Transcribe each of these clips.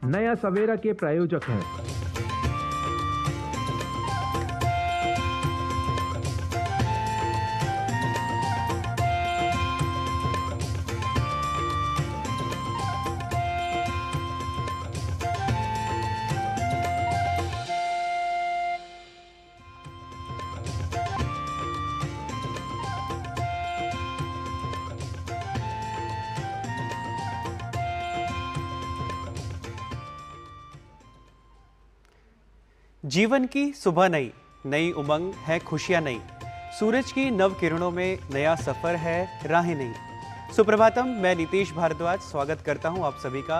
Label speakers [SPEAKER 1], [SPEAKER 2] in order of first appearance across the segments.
[SPEAKER 1] नया सवेरा के प्रायोजक हैं
[SPEAKER 2] जीवन की सुबह नई नई उमंग है, खुशियां नई, सूरज की नव किरणों में नया सफर है, राहें नई। सुप्रभातम, मैं नीतीश भारद्वाज स्वागत करता हूं आप सभी का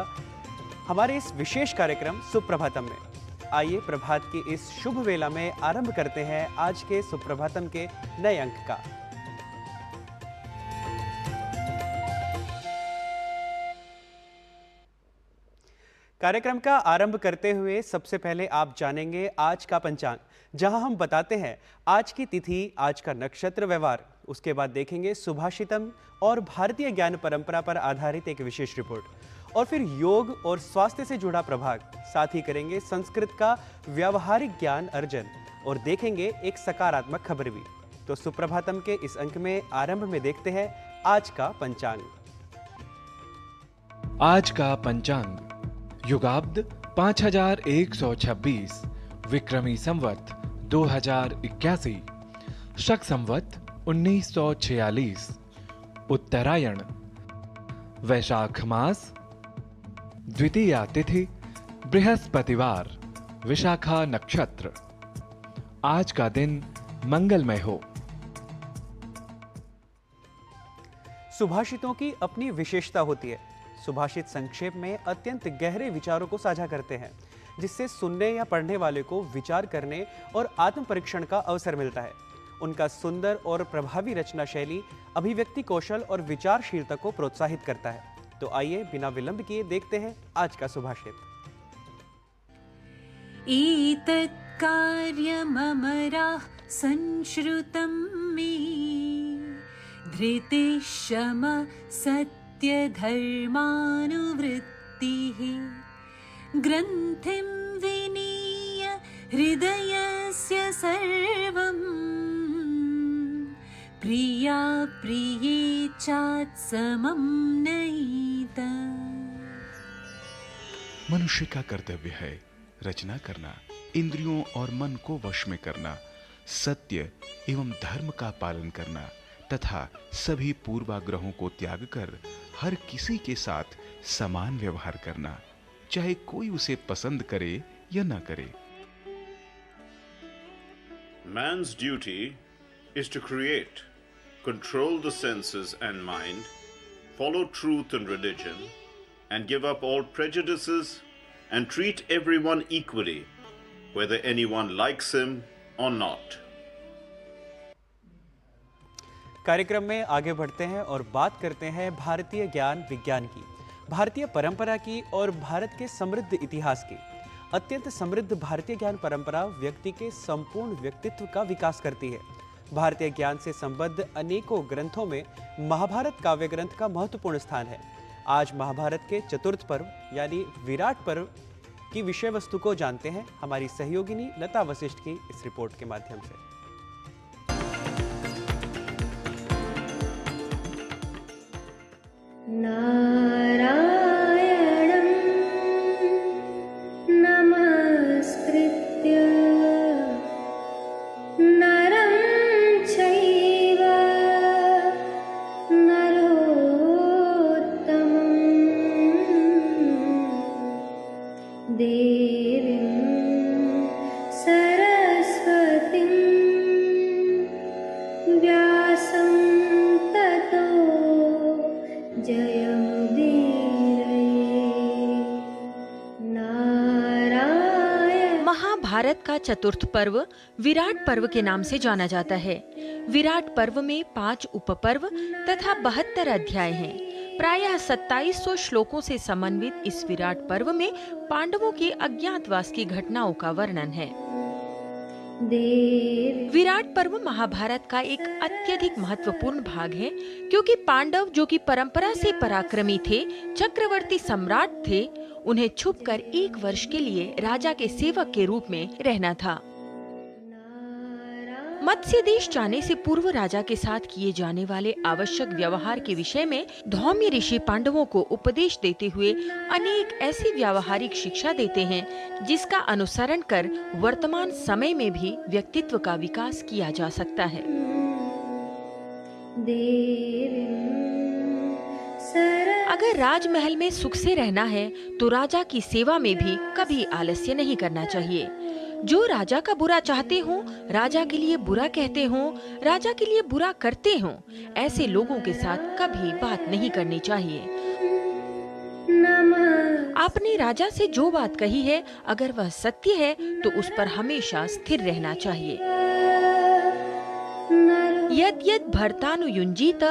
[SPEAKER 2] हमारे इस विशेष कार्यक्रम सुप्रभातम में। आइए प्रभात की इस शुभ वेला में आरंभ करते हैं आज के सुप्रभातम के नए अंक का। कार्यक्रम का आरंभ करते हुए सबसे पहले आप जानेंगे आज का पंचांग, जहां हम बताते हैं आज की तिथि, आज का नक्षत्र, व्यवहार। उसके बाद देखेंगे सुभाषितम और भारतीय ज्ञान परंपरा पर आधारित एक विशेष रिपोर्ट, और फिर योग और स्वास्थ्य से जुड़ा प्रभाग। साथ ही करेंगे संस्कृत का व्यावहारिक ज्ञान अर्जन और देखेंगे एक सकारात्मक खबर भी। तो सुप्रभातम के इस अंक में आरंभ में देखते हैं आज का पंचांग।
[SPEAKER 3] आज का पंचांग युगाब्द 5126, विक्रमी संवत 2081, शक संवत 1946, उत्तरायण, वैशाख मास, द्वितीया तिथि, बृहस्पतिवार, विशाखा नक्षत्र। आज का दिन मंगलमय हो।
[SPEAKER 2] सुभाषितों की अपनी विशेषता होती है। सुभाषित संक्षेप में अत्यंत गहरे विचारों को साझा करते हैं, जिससे सुनने या पढ़ने वाले को विचार करने और आत्म परीक्षण का अवसर मिलता है। उनका सुंदर और प्रभावी रचना शैली अभिव्यक्ति कौशल और विचारशीलता को प्रोत्साहित करता है। तो आइए बिना विलंब किए देखते हैं आज का सुभाषित।
[SPEAKER 4] एतत् कार्यममराः संश्रुतं मे धृतिः शमः सत्यधर्मानुवृत्तिः ग्रन्थिं विनीय हृदयस्य सर्वं प्रिया प्रिये चात्समं नयिता।
[SPEAKER 5] मनुष्य का कर्तव्य है रचना करना, इंद्रियों और मन को वश में करना, सत्य एवं धर्म का पालन करना तथा सभी पूर्वाग्रहों को त्याग कर हर किसी के साथ समान व्यवहार करना, चाहे कोई उसे पसंद करे या न करे।
[SPEAKER 6] Man's duty is to create, control the senses and mind, follow truth and religion, and give up all prejudices and treat everyone equally, whether anyone likes him or not.
[SPEAKER 2] कार्यक्रम में आगे बढ़ते हैं और बात करते हैं भारतीय ज्ञान विज्ञान की, भारतीय परंपरा की और भारत के समृद्ध इतिहास की। अत्यंत समृद्ध भारतीय ज्ञान परंपरा व्यक्ति के संपूर्ण व्यक्तित्व का विकास करती है। भारतीय ज्ञान से संबद्ध अनेकों ग्रंथों में महाभारत काव्य ग्रंथ का महत्वपूर्ण स्थान है। आज महाभारत के चतुर्थ पर्व यानी विराट पर्व की विषय वस्तु को जानते हैं हमारी सहयोगिनी लता वशिष्ठ की इस रिपोर्ट के माध्यम से।
[SPEAKER 7] नारायणं नमस्कृत्य नरं चैव नरोत्तमं देवीं सरस्वतीं व्यासं ततो
[SPEAKER 8] महाभारत का चतुर्थ पर्व विराट पर्व के नाम से जाना जाता है। विराट पर्व में 5 उपपर्व तथा 72 अध्याय हैं। प्रायः 2700 श्लोकों से समन्वित इस विराट पर्व में पांडवों के अज्ञातवास की घटनाओं का वर्णन है। विराट पर्व महाभारत का एक अत्यधिक महत्वपूर्ण भाग है, क्योंकि पांडव जो कि परंपरा से पराक्रमी थे, चक्रवर्ती सम्राट थे, उन्हें छुपकर 1 वर्ष के लिए राजा के सेवक के रूप में रहना था। मत्स्य देश जाने से पूर्व राजा के साथ किए जाने वाले आवश्यक व्यवहार के विषय में धौम्य ऋषि पांडवों को उपदेश देते हुए अनेक ऐसी व्यावहारिक शिक्षा देते हैं जिसका अनुसरण कर वर्तमान समय में भी व्यक्तित्व का विकास किया जा सकता है। अगर राजमहल में सुख से रहना है तो राजा की सेवा में भी कभी आलस्य नहीं करना चाहिए। जो राजा का बुरा चाहते हो, राजा के लिए बुरा कहते हो, राजा के लिए बुरा करते हो, ऐसे लोगों के साथ कभी बात नहीं करनी चाहिए। आपने राजा से जो बात कही है, अगर वह सत्य है तो उस पर हमेशा स्थिर रहना चाहिए। यद यद भर्तानुयुञ्जीत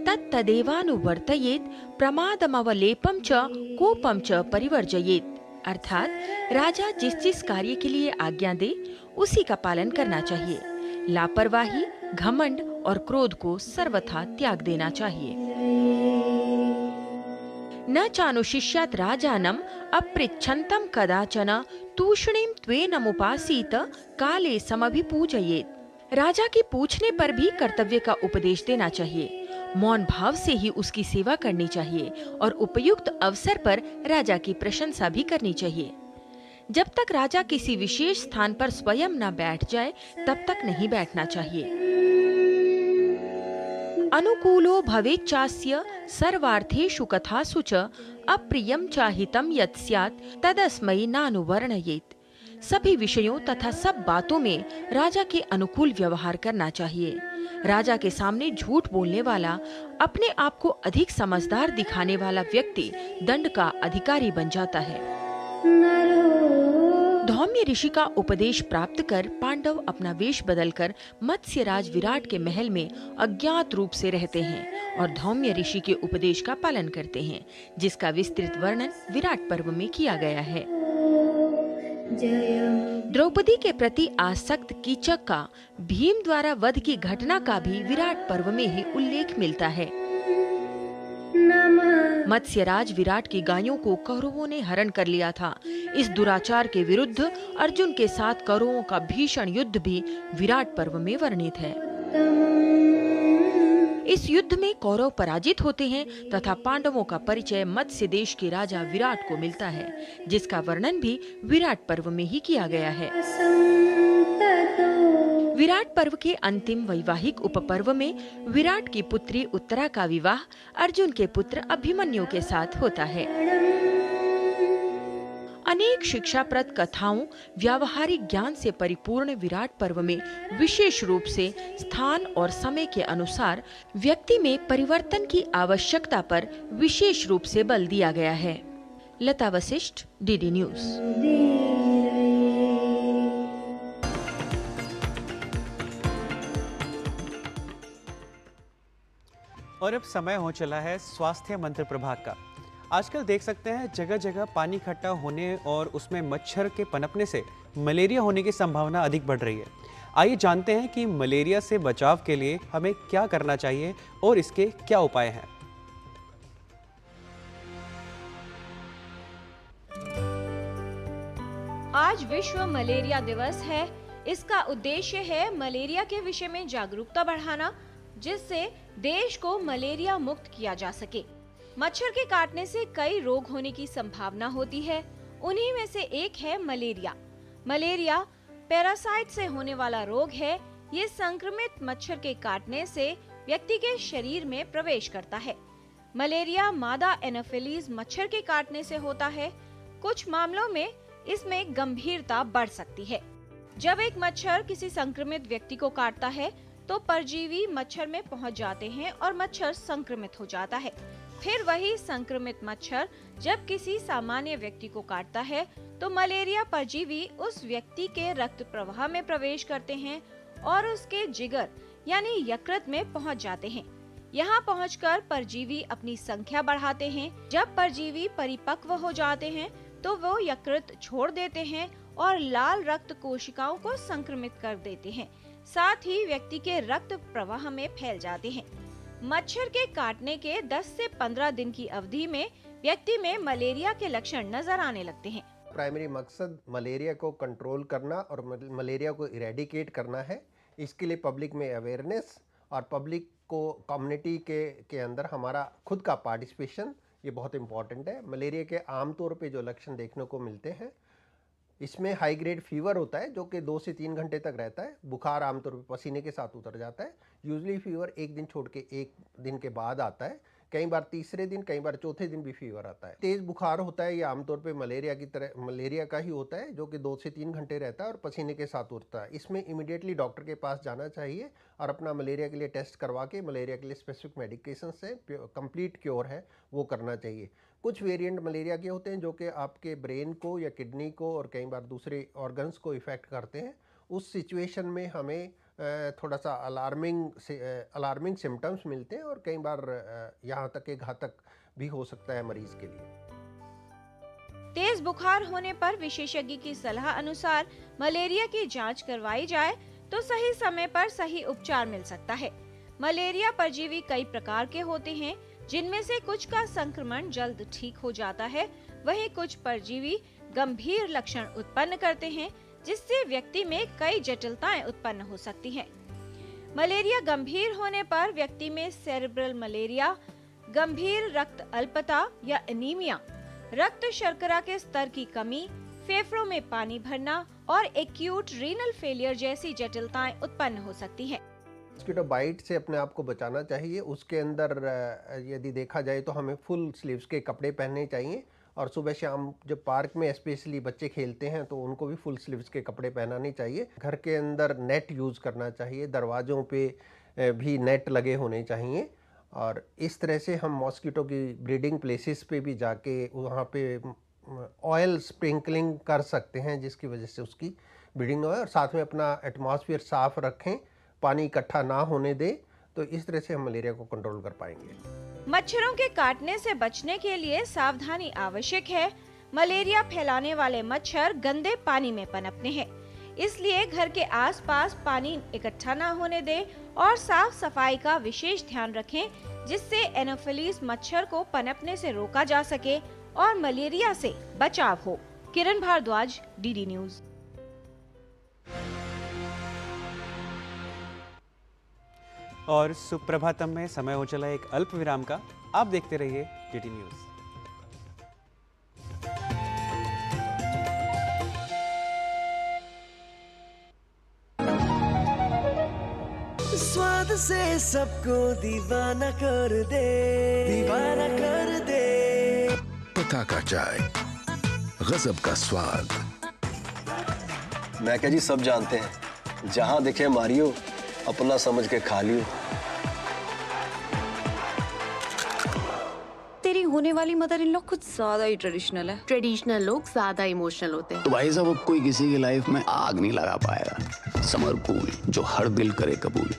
[SPEAKER 8] तत्तदेवानुवर्तयेत प्रमादमवलेपम च कोपम च परिवर्जयेत। अर्थात राजा जिस जिस कार्य के लिए आज्ञा दे उसी का पालन करना चाहिए। लापरवाही, घमंड और क्रोध को सर्वथा त्याग देना चाहिए। न चानुशिष्यात् राजानम अपृच्छन्तम कदाचन तूष्णीम त्वेनमुपासीत काले समभिपूजयेत। राजा के पूछने पर भी कर्तव्य का उपदेश देना चाहिए। मौन भाव से ही उसकी सेवा करनी चाहिए और उपयुक्त अवसर पर राजा की प्रशंसा भी करनी चाहिए। जब तक राजा किसी विशेष स्थान पर स्वयं न बैठ जाए तब तक नहीं बैठना चाहिए। अनुकूलो भवेच्चास्य सर्वार्थेषु कथासु च अप्रियम चाहितम यत् स्यात् तदस्मै नानुवर्णयेत्। सभी विषयों तथा सब बातों में राजा के अनुकूल व्यवहार करना चाहिए। राजा के सामने झूठ बोलने वाला, अपने आप को अधिक समझदार दिखाने वाला व्यक्ति दंड का अधिकारी बन जाता है। धौम्य ऋषि का उपदेश प्राप्त कर पांडव अपना वेश बदलकर मत्स्यराज विराट के महल में अज्ञात रूप से रहते हैं और धौम्य ऋषि के उपदेश का पालन करते हैं, जिसका विस्तृत वर्णन विराट पर्व में किया गया है। द्रौपदी के प्रति आसक्त कीचक का भीम द्वारा वध की घटना का भी विराट पर्व में ही उल्लेख मिलता है। मत्स्यराज विराट की गायों को कौरवों ने हरण कर लिया था। इस दुराचार के विरुद्ध अर्जुन के साथ कौरवों का भीषण युद्ध भी विराट पर्व में वर्णित है। इस युद्ध में कौरव पराजित होते हैं तथा पांडवों का परिचय मत्स्य देश के राजा विराट को मिलता है, जिसका वर्णन भी विराट पर्व में ही किया गया है। विराट पर्व के अंतिम वैवाहिक उपपर्व में विराट की पुत्री उत्तरा का विवाह अर्जुन के पुत्र अभिमन्यु के साथ होता है। अनेक शिक्षाप्रद कथाओं, व्यावहारिक ज्ञान से परिपूर्ण विराट पर्व में विशेष रूप से स्थान और समय के अनुसार व्यक्ति में परिवर्तन की आवश्यकता पर विशेष रूप से बल दिया गया है। लता वशिष्ठ, डीडी न्यूज।
[SPEAKER 2] और अब समय हो चला है स्वास्थ्य मंत्र प्रभाग का। आजकल देख सकते हैं जगह जगह पानी इकट्ठा होने और उसमें मच्छर के पनपने से मलेरिया होने की संभावना अधिक बढ़ रही है। आइए जानते हैं कि मलेरिया से बचाव के लिए हमें क्या करना चाहिए और इसके क्या उपाय हैं।
[SPEAKER 9] आज विश्व मलेरिया दिवस है। इसका उद्देश्य है मलेरिया के विषय में जागरूकता बढ़ाना, जिससे देश को मलेरिया मुक्त किया जा सके। मच्छर के काटने से कई रोग होने की संभावना होती है। उन्हीं में से एक है मलेरिया। मलेरिया पैरासाइट से होने वाला रोग है। ये संक्रमित मच्छर के काटने से व्यक्ति के शरीर में प्रवेश करता है। मलेरिया मादा एनोफिलीज मच्छर के काटने से होता है। कुछ मामलों में इसमें गंभीरता बढ़ सकती है। जब एक मच्छर किसी संक्रमित व्यक्ति को काटता है तो परजीवी मच्छर में पहुंच जाते हैं और मच्छर संक्रमित हो जाता है। फिर वही संक्रमित मच्छर जब किसी सामान्य व्यक्ति को काटता है तो मलेरिया परजीवी उस व्यक्ति के रक्त प्रवाह में प्रवेश करते हैं और उसके जिगर यानी यकृत में पहुंच जाते हैं। यहाँ पहुंचकर परजीवी अपनी संख्या बढ़ाते हैं। जब परजीवी परिपक्व हो जाते हैं तो वो यकृत छोड़ देते हैं और लाल रक्त कोशिकाओं को संक्रमित कर देते हैं। साथ ही व्यक्ति के रक्त प्रवाह में फैल जाते हैं। मच्छर के काटने के 10 से 15 दिन की अवधि में व्यक्ति में मलेरिया के लक्षण नजर आने लगते हैं।
[SPEAKER 10] प्राइमरी मकसद मलेरिया को कंट्रोल करना और मलेरिया को इरेडिकेट करना है। इसके लिए पब्लिक में अवेयरनेस और पब्लिक को कम्युनिटी के अंदर हमारा खुद का पार्टिसिपेशन ये बहुत इम्पॉर्टेंट है। मलेरिया के आमतौर पे जो लक्षण देखने को मिलते हैं, इसमें हाई ग्रेड फीवर होता है जो कि 2 से 3 घंटे तक रहता है। बुखार आमतौर पे पसीने के साथ उतर जाता है। यूजुअली फीवर 1 दिन छोड़ के 1 दिन के बाद आता है, कई बार तीसरे दिन, कई बार चौथे दिन भी फीवर आता है। तेज़ बुखार होता है, ये आमतौर पे मलेरिया का ही होता है जो कि 2 से 3 घंटे रहता है और पसीने के साथ उठता है। इसमें इमीडिएटली डॉक्टर के पास जाना चाहिए और अपना मलेरिया के लिए टेस्ट करवा के मलेरिया के लिए स्पेसिफिक मेडिकेशन से कंप्लीट क्योर है वो करना चाहिए। कुछ वेरिएंट मलेरिया के होते हैं जो कि आपके ब्रेन को या किडनी को और कई बार दूसरे ऑर्गन्स को इफ़ेक्ट करते हैं। उस सिचुएशन में हमें थोड़ा सा अलार्मिंग सिम्टम्स मिलते हैं और कई बार यहाँ तक कि घातक भी हो सकता है मरीज के लिए।
[SPEAKER 9] तेज बुखार होने पर विशेषज्ञ की सलाह अनुसार मलेरिया की जांच करवाई जाए तो सही समय पर सही उपचार मिल सकता है। मलेरिया परजीवी कई प्रकार के होते हैं, जिनमें से कुछ का संक्रमण जल्द ठीक हो जाता है, वहीं कुछ परजीवी गंभीर लक्षण उत्पन्न करते हैं जिससे व्यक्ति में कई जटिलताएं उत्पन्न हो सकती हैं। मलेरिया गंभीर होने पर व्यक्ति में सेरेब्रल मलेरिया, गंभीर रक्त अल्पता या एनीमिया, रक्त शर्करा के स्तर की कमी, फेफड़ों में पानी भरना और एक्यूट रीनल फेलियर जैसी जटिलताएं उत्पन्न हो सकती हैं।
[SPEAKER 10] मॉस्किटो बाइट से अपने आप को बचाना चाहिए। उसके अंदर यदि देखा जाए तो हमें फुल स्लीव्स के कपड़े पहनने चाहिए और सुबह शाम जब पार्क में स्पेशली बच्चे खेलते हैं तो उनको भी फुल स्लीव्स के कपड़े पहनाने चाहिए। घर के अंदर नेट यूज़ करना चाहिए, दरवाज़ों पे भी नेट लगे होने चाहिए और इस तरह से हम मॉस्किटो की ब्रीडिंग प्लेसेस पे भी जाके वहाँ पे ऑयल स्प्रिंकलिंग कर सकते हैं जिसकी वजह से उसकी ब्रीडिंग हो। और साथ में अपना एटमॉस्फेयर साफ रखें, पानी इकट्ठा ना होने दें, तो इस तरह से हम मलेरिया को कंट्रोल कर पाएंगे।
[SPEAKER 9] मच्छरों के काटने से बचने के लिए सावधानी आवश्यक है। मलेरिया फैलाने वाले मच्छर गंदे पानी में पनपते हैं, इसलिए घर के आसपास पानी इकट्ठा न होने दें और साफ सफाई का विशेष ध्यान रखें जिससे एनोफिलीज मच्छर को पनपने से रोका जा सके और मलेरिया से बचाव हो। किरण भारद्वाज, डीडी न्यूज।
[SPEAKER 2] और सुप्रभातम में समय हो चला एक अल्प विराम का। आप देखते रहिए डीडी न्यूज।
[SPEAKER 11] स्वाद से सबको दीवाना कर दे, दीवाना कर दे।
[SPEAKER 12] पता का चाय, गजब का स्वाद।
[SPEAKER 13] मैं क्या जी, सब जानते हैं, जहां दिखे मारियो, अपना समझ के खा लियो।
[SPEAKER 14] तेरी होने वाली मदर इन लॉ कुछ ज्यादा ही ट्रेडिशनल है।
[SPEAKER 15] ट्रेडिशनल लोग ज्यादा इमोशनल होते हैं।
[SPEAKER 12] तो भाई साहब, अब कोई किसी की लाइफ में आग नहीं लगा पाएगा। समर कूल, जो हर दिल करे कबूल।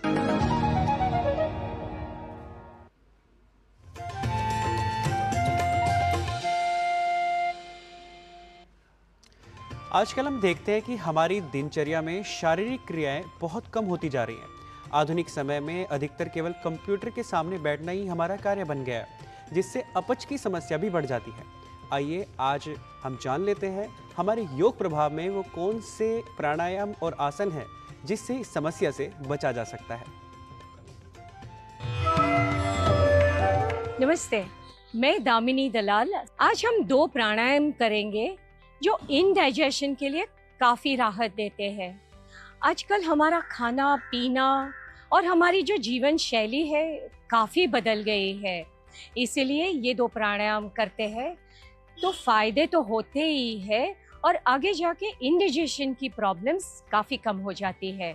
[SPEAKER 2] आजकल हम देखते हैं कि हमारी दिनचर्या में शारीरिक क्रियाएं बहुत कम होती जा रही हैं। आधुनिक समय में अधिकतर केवल कंप्यूटर के सामने बैठना ही हमारा कार्य बन गया है, जिससे अपच की समस्या भी बढ़ जाती है। आइए आज हम जान लेते हैं हमारे योग प्रभाव में वो कौन से प्राणायाम और आसन हैं जिससे इस समस्या से बचा जा सकता है।
[SPEAKER 16] नमस्ते, मैं दामिनी दलाल। आज हम 2 प्राणायाम करेंगे जो इनडाइजेशन के लिए काफ़ी राहत देते हैं। आजकल हमारा खाना पीना और हमारी जो जीवन शैली है काफ़ी बदल गई है, इसीलिए ये 2 प्राणायाम करते हैं तो फ़ायदे तो होते ही है और आगे जाके इंडाइजेशन की प्रॉब्लम्स काफ़ी कम हो जाती है।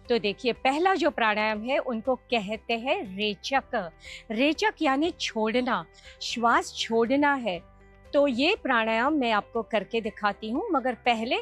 [SPEAKER 16] तो देखिए, पहला जो प्राणायाम है उनको कहते हैं रेचक। रेचक यानी छोड़ना, श्वास छोड़ना है। तो ये प्राणायाम मैं आपको करके दिखाती हूँ, मगर पहले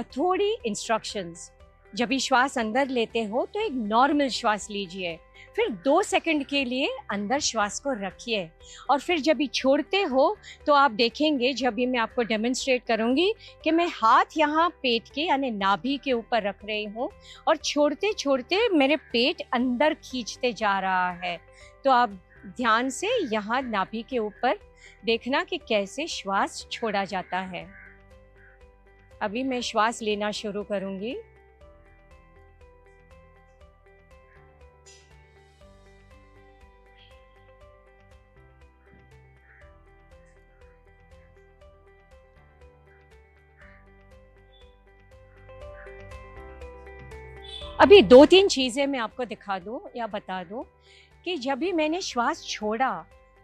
[SPEAKER 16] थोड़ी इंस्ट्रक्शंस। जब भी श्वास अंदर लेते हो तो एक नॉर्मल श्वास लीजिए, फिर 2 सेकंड के लिए अंदर श्वास को रखिए और फिर जब भी छोड़ते हो तो आप देखेंगे, जब भी मैं आपको डेमोन्स्ट्रेट करूँगी कि मैं हाथ यहाँ पेट के यानी नाभि के ऊपर रख रही हूँ और छोड़ते छोड़ते मेरे पेट अंदर खींचते जा रहा है। तो आप ध्यान से यहाँ नाभि के ऊपर देखना कि कैसे श्वास छोड़ा जाता है। अभी मैं श्वास लेना शुरू करूंगी। अभी 2-3 चीजें मैं आपको दिखा दूं या बता दूं कि जब भी मैंने श्वास छोड़ा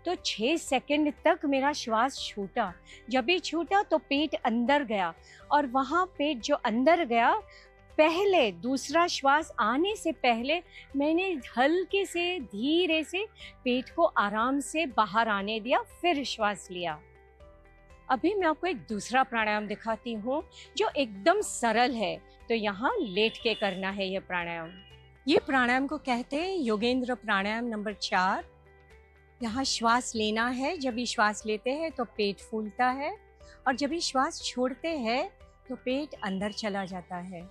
[SPEAKER 16] तो 6 सेकंड तक मेरा श्वास छूटा। जब भी छूटा तो पेट अंदर गया और वहाँ पेट जो अंदर गया, पहले दूसरा श्वास आने से पहले मैंने हल्के से धीरे से पेट को आराम से बाहर आने दिया, फिर श्वास लिया। अभी मैं आपको एक दूसरा प्राणायाम दिखाती हूँ जो एकदम सरल है। तो यहाँ लेट के करना है ये प्राणायाम। ये प्राणायाम को कहते हैं योगेंद्र प्राणायाम नंबर 4। यहाँ श्वास लेना है। जब भी श्वास लेते हैं तो पेट फूलता है और जब भी श्वास छोड़ते हैं तो पेट अंदर चला जाता है।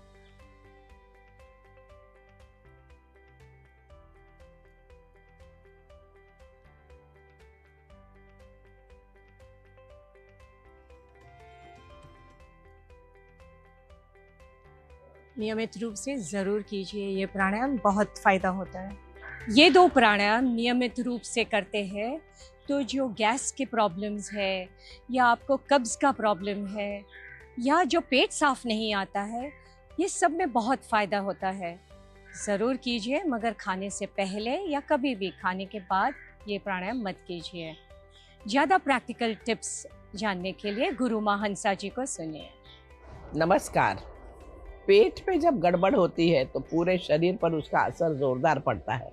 [SPEAKER 16] नियमित रूप से ज़रूर कीजिए ये प्राणायाम, बहुत फ़ायदा होता है। ये 2 प्राणायाम नियमित रूप से करते हैं तो जो गैस के प्रॉब्लम्स है या आपको कब्ज़ का प्रॉब्लम है या जो पेट साफ़ नहीं आता है, ये सब में बहुत फ़ायदा होता है। ज़रूर कीजिए, मगर खाने से पहले या कभी भी खाने के बाद ये प्राणायाम मत कीजिए। ज़्यादा प्रैक्टिकल टिप्स जानने के लिए गुरु माँ हंसा जी को सुनिए।
[SPEAKER 17] नमस्कार। पेट पे जब गड़बड़ होती है तो पूरे शरीर पर उसका असर जोरदार पड़ता है।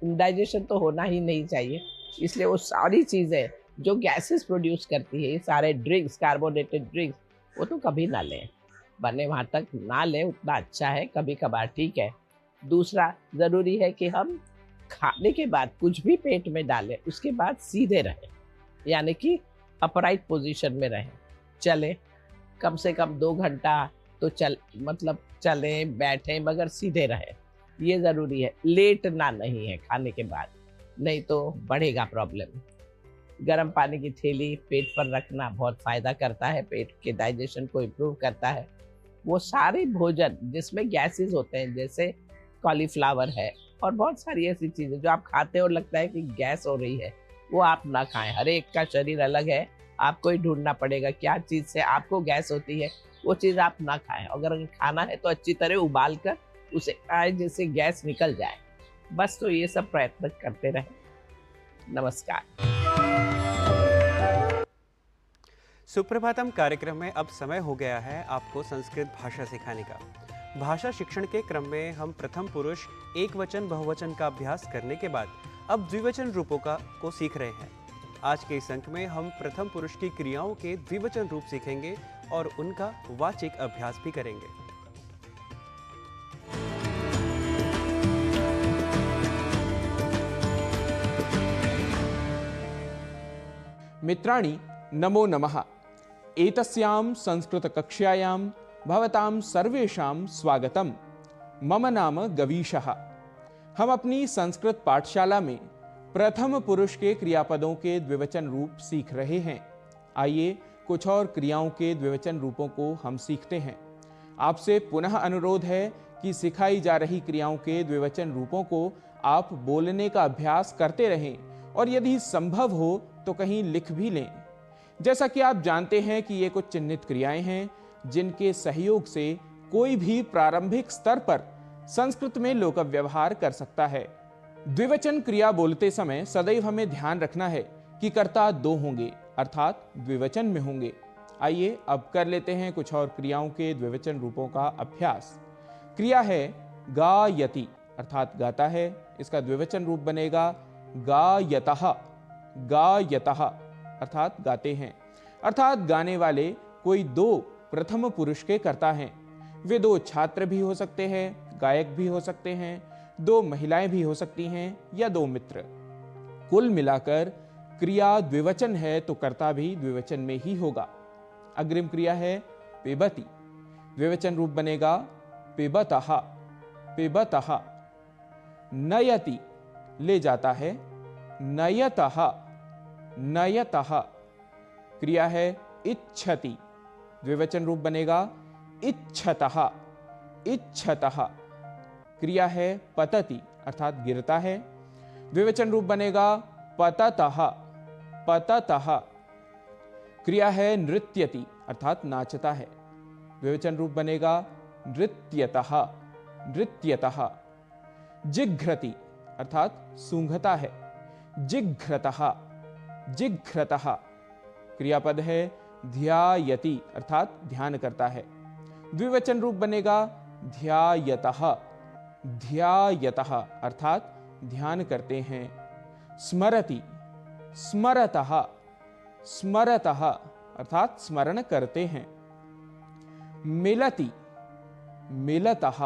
[SPEAKER 17] इंडाइजेशन तो होना ही नहीं चाहिए, इसलिए वो सारी चीज़ें जो गैसेस प्रोड्यूस करती है, ये सारे ड्रिंक्स, कार्बोनेटेड ड्रिंक्स, वो तो कभी ना लें। बने वहाँ तक ना लें उतना अच्छा है, कभी कभार ठीक है। दूसरा ज़रूरी है कि हम खाने के बाद कुछ भी पेट में डालें उसके बाद सीधे रहें, यानी कि अपराइट पोजीशन में रहें। चलें कम से कम 2 घंटा तो चलें बैठें, मगर सीधे रहें, ये ज़रूरी है। लेटना नहीं है खाने के बाद, नहीं तो बढ़ेगा प्रॉब्लम। गर्म पानी की थैली पेट पर रखना बहुत फ़ायदा करता है, पेट के डाइजेशन को इम्प्रूव करता है। वो सारे भोजन जिसमें गैसेस होते हैं, जैसे कॉलीफ्लावर है और बहुत सारी ऐसी चीज़ें जो आप खाते हो और लगता है कि गैस हो रही है, वो आप ना खाएं। हर एक का शरीर अलग है, आपको ही ढूंढना पड़ेगा क्या चीज़ से आपको गैस होती है, वो चीज़ आप ना खाएं। अगर खाना है तो अच्छी तरह उबाल कर उसे खाएं जिससे गैस निकल जाए। बस तो ये सब प्रयत्न करते रहें। नमस्कार।
[SPEAKER 2] सुप्रभातम कार्यक्रम में अब समय हो गया है आपको संस्कृत भाषा सिखाने का। भाषा शिक्षण के क्रम में हम प्रथम पुरुष एकवचन बहुवचन का अभ्यास करने के बाद अब द्विवचन रूपों को सीख रहे हैं। आज के इस अंक में हम प्रथम पुरुष की क्रियाओं के द्विवचन रूप सीखेंगे और उनका वाचिक अभ्यास भी करेंगे।
[SPEAKER 18] मित्राणि नमो नमः। एतस्यां संस्कृतकक्ष्यायां भवतां सर्वेषां स्वागतम्। मम नाम गवीशः। हम अपनी संस्कृत पाठशाला में प्रथम पुरुष के क्रियापदों के द्विवचन रूप सीख रहे हैं। आइए कुछ और क्रियाओं के द्विवचन रूपों को हम सीखते हैं। आपसे पुनः अनुरोध है कि सिखाई जा रही क्रियाओं के द्विवचन रूपों को आप बोलने का अभ्यास करते रहें और यदि संभव हो तो कहीं लिख भी लें। जैसा कि आप जानते हैं कि ये कुछ चिन्हित क्रियाएं हैं जिनके सहयोग से कोई भी प्रारंभिक स्तर पर संस्कृत में लोक व्यवहार कर सकता है। द्विवचन क्रिया बोलते समय सदैव हमें ध्यान रखना है कि कर्ता 2 होंगे, अर्थात द्विवचन में होंगे। आइए अब कर लेते हैं कुछ और क्रियाओं के द्विवचन रूपों का अभ्यास। क्रिया है गायति, अर्थात गाता है। इसका द्विवचन रूप बनेगा गायतः। गायतः अर्थात गाते हैं, अर्थात गाने वाले कोई 2 प्रथम पुरुष के कर्ता हैं। वे 2 छात्र भी हो सकते हैं, गायक भी हो सकते हैं, 2 महिलाएं भी हो सकती हैं या 2 मित्र। कुल मिलाकर क्रिया द्विवचन है तो कर्ता भी द्विवचन में ही होगा। अग्रिम क्रिया है पिबति। द्विवचन रूप बनेगा पिबतः। पिबतः। नयति ले जाता है, नयतः, नयतः। क्रिया है इच्छति, द्विवचन रूप बनेगा इच्छतः, इच्छतः। क्रिया है पतति अर्थात गिरता है, द्विवचन रूप बनेगा पततः, पततः। क्रिया है नृत्यति अर्थात नाचता है, द्विवचन रूप बनेगा नृत्यतः, नृत्यतः। जिघ्रति अर्थात सूंघता है, जिघ्रतः, जिघ्रतः। क्रियापद है ध्यायति अर्थात ध्यान करता है, द्विवचन रूप बनेगा ध्यायतः, ध्यायतः अर्थात ध्यान करते हैं। स्मरति, स्मरतः, स्मरतः अर्थात स्मरण करते हैं। मिलति, मिलतः,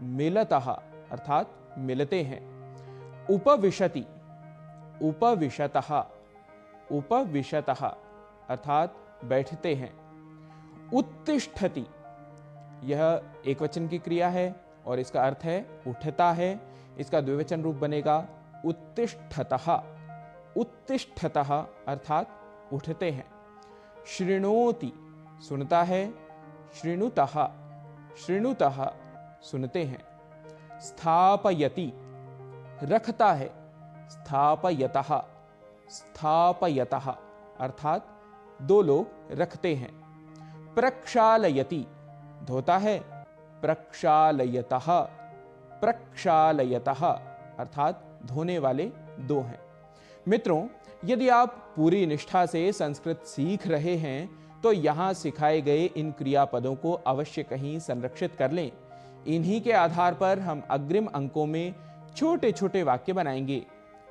[SPEAKER 18] मिलतः अर्थात मिलते हैं। उपविशति, उपविशतः, उपविशतः अर्थात बैठते हैं। उत्तिष्ठति, यह एकवचन की क्रिया है और इसका अर्थ है उठता है, इसका द्विवचन रूप बनेगा उत्तिष्ठतः, उत्तिष्ठतः अर्थात उठते हैं। शृणोति, सुनता है, शृणुतः, शृणुतः सुनते हैं। स्थापयति, रखता है, स्थापयतः, स्थापयतः अर्थात दो लोग रखते हैं। प्रक्षालयति, धोता है, प्रक्षालयतः, प्रक्षालयतः अर्थात धोने वाले दो हैं। मित्रों, यदि आप पूरी निष्ठा से संस्कृत सीख रहे हैं तो यहाँ सिखाए गए इन क्रियापदों को अवश्य कहीं संरक्षित कर लें। इन्हीं के आधार पर हम अग्रिम अंकों में छोटे छोटे वाक्य बनाएंगे।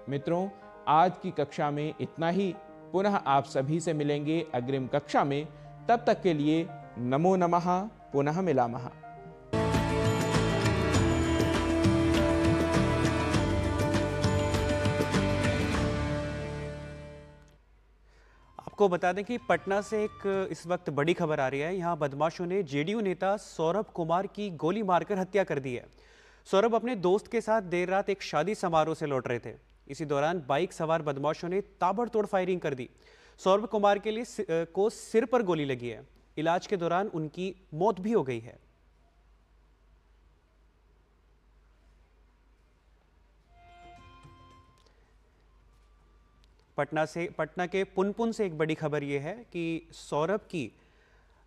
[SPEAKER 18] मित्रों, आज की कक्षा में इतना ही। पुनः आप सभी से मिलेंगे अग्रिम कक्षा में। तब तक के लिए नमो नमः, पुनः मिलामः।
[SPEAKER 2] आपको बता दें कि पटना से एक इस वक्त बड़ी खबर आ रही है। यहाँ बदमाशों ने जेडीयू नेता सौरभ कुमार की गोली मारकर हत्या कर दी है। सौरभ अपने दोस्त के साथ देर रात एक शादी समारोह से लौट रहे थे। इसी दौरान बाइक सवार बदमाशों ने ताबड़तोड़ फायरिंग कर दी। सौरभ कुमार के लिए को सिर पर गोली लगी है। इलाज के दौरान उनकी मौत भी हो गई है। पटना के पुनपुन से एक बड़ी खबर यह है कि सौरभ की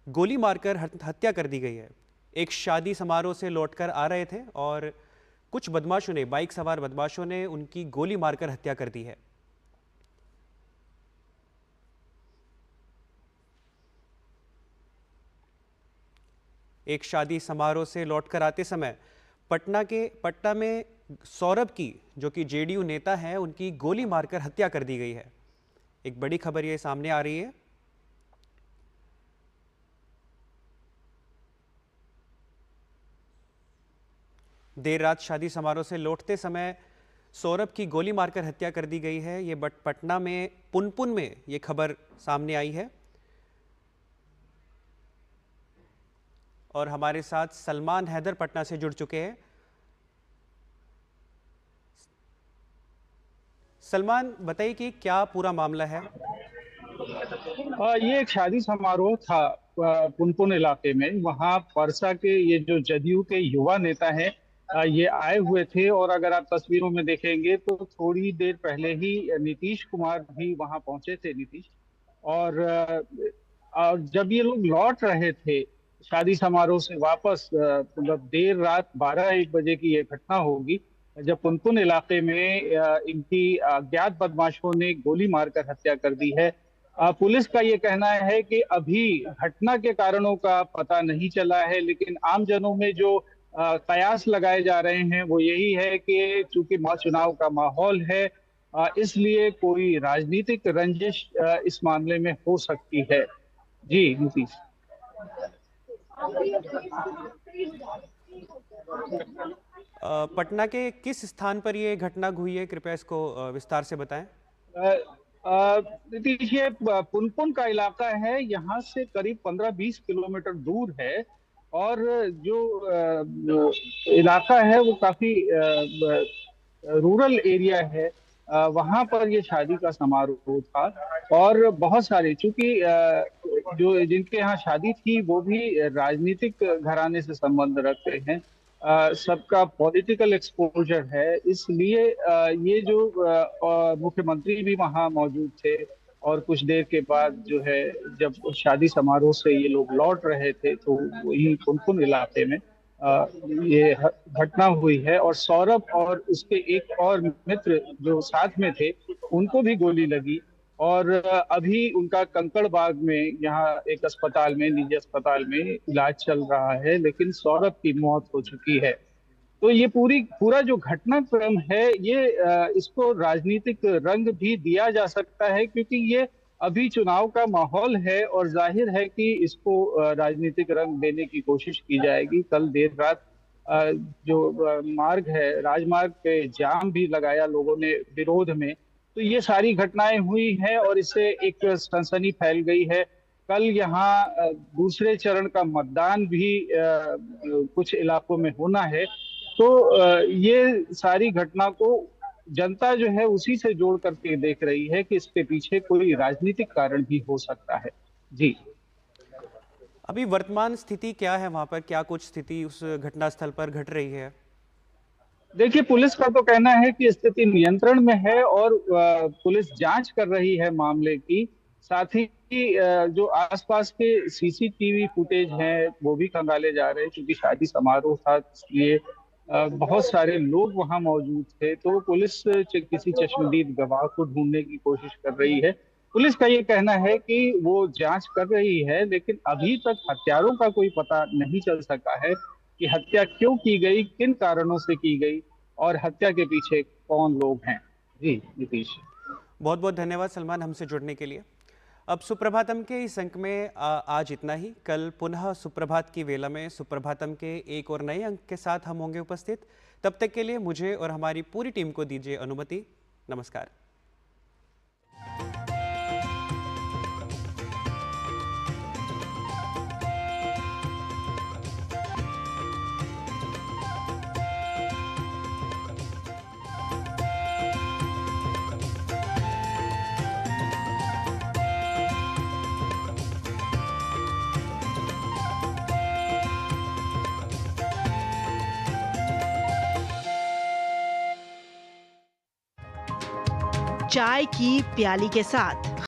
[SPEAKER 2] गोली मारकर हत्या कर दी गई है। एक शादी समारोह से लौटकर आ रहे थे और कुछ बदमाशों ने, बाइक सवार बदमाशों ने उनकी गोली मारकर हत्या कर दी है। एक शादी समारोह से लौटकर आते समय पटना में सौरभ की, जो कि जेडीयू नेता हैं, उनकी गोली मारकर हत्या कर दी गई है। एक बड़ी खबर ये सामने आ रही है। देर रात शादी समारोह से लौटते समय सौरभ की गोली मारकर हत्या कर दी गई है। ये पटना में पुनपुन में ये खबर सामने आई है और हमारे साथ सलमान हैदर पटना से जुड़ चुके हैं। सलमान, बताइए कि क्या पूरा मामला है?
[SPEAKER 19] ये एक शादी समारोह था पुनपुन इलाके में। वहाँ परसा के ये जो जदयू के युवा नेता हैं, ये आए हुए थे और अगर आप तस्वीरों में देखेंगे तो थोड़ी देर पहले ही नीतीश कुमार भी वहाँ पहुंचे थे। नीतीश और जब ये लोग लौट रहे थे शादी समारोह से वापस, मतलब देर रात 12-1 बजे की ये घटना होगी, जब पुनपुन इलाके में इनकी अज्ञात बदमाशों ने गोली मारकर हत्या कर दी है। पुलिस का ये कहना है कि अभी घटना के कारणों का पता नहीं चला है, लेकिन आमजनों में जो कयास लगाए जा रहे हैं वो यही है कि चूंकि चुनाव का माहौल है, इसलिए कोई राजनीतिक रंजिश इस मामले में हो सकती है। जी नीतीश।
[SPEAKER 2] पटना के किस स्थान पर ये घटना हुई है, कृपया इसको विस्तार से बताएं।
[SPEAKER 19] नीतीश, ये पुनपुन का इलाका है, यहाँ से करीब 15-20 किलोमीटर दूर है और जो इलाका है वो काफी रूरल एरिया है। वहां पर ये शादी का समारोह था। और बहुत सारे, चूंकि जो जिनके यहाँ शादी थी वो भी राजनीतिक घराने से संबंध रखते हैं, सबका पॉलिटिकल एक्सपोजर है, इसलिए ये जो मुख्यमंत्री भी वहाँ मौजूद थे। और कुछ देर के बाद जो है, जब शादी समारोह से ये लोग लौट रहे थे तो वही पुनपुन इलाके में ये घटना हुई है। और सौरभ और उसके एक और मित्र जो साथ में थे, उनको भी गोली लगी। और अभी उनका कंकड़बाग में यहाँ एक अस्पताल में, निजी अस्पताल में इलाज चल रहा है, लेकिन सौरभ की मौत हो चुकी है। तो ये पूरा जो घटनाक्रम है, ये इसको राजनीतिक रंग भी दिया जा सकता है, क्योंकि ये अभी चुनाव का माहौल है और जाहिर है कि इसको राजनीतिक रंग देने की कोशिश की जाएगी। कल देर रात जो मार्ग है, राजमार्ग पे जाम भी लगाया लोगों ने विरोध में। तो ये सारी घटनाएं हुई हैं और इससे एक सनसनी फैल गई है। कल यहाँ दूसरे चरण का मतदान भी कुछ इलाकों में होना है। तो ये सारी घटना को जनता जो है उसी से जोड़ करके देख रही है कि इसके पीछे कोई राजनीतिक कारण भी हो सकता है। जी,
[SPEAKER 2] अभी वर्तमान स्थिति क्या है वहां पर? क्या कुछ स्थिति उस घटनास्थल पर घट रही है?
[SPEAKER 19] देखिए, पुलिस का तो कहना है कि स्थिति नियंत्रण में है और पुलिस जांच कर रही है मामले की। साथ ही जो आसपास के सीसीटीवी फुटेज हैं वो भी खंगाले जा रहे हैं, क्योंकि शादी समारोह था, इसलिए बहुत सारे लोग वहां मौजूद थे। तो पुलिस किसी चश्मदीद गवाह को ढूंढने की कोशिश कर रही है। पुलिस का ये कहना है कि वो जांच कर रही है, लेकिन अभी तक हत्यारों का कोई पता नहीं चल सका है कि हत्या क्यों की गई, किन कारणों से की गई और हत्या के पीछे कौन लोग हैं। जी नीतीश,
[SPEAKER 2] बहुत बहुत धन्यवाद सलमान हमसे जुड़ने के लिए। अब सुप्रभातम के इस अंक में आज इतना ही। कल पुनः सुप्रभात की वेला में सुप्रभातम के एक और नए अंक के साथ हम होंगे उपस्थित। तब तक के लिए मुझे और हमारी पूरी टीम को दीजिए अनुमति। नमस्कार।
[SPEAKER 20] चाय की प्याली के साथ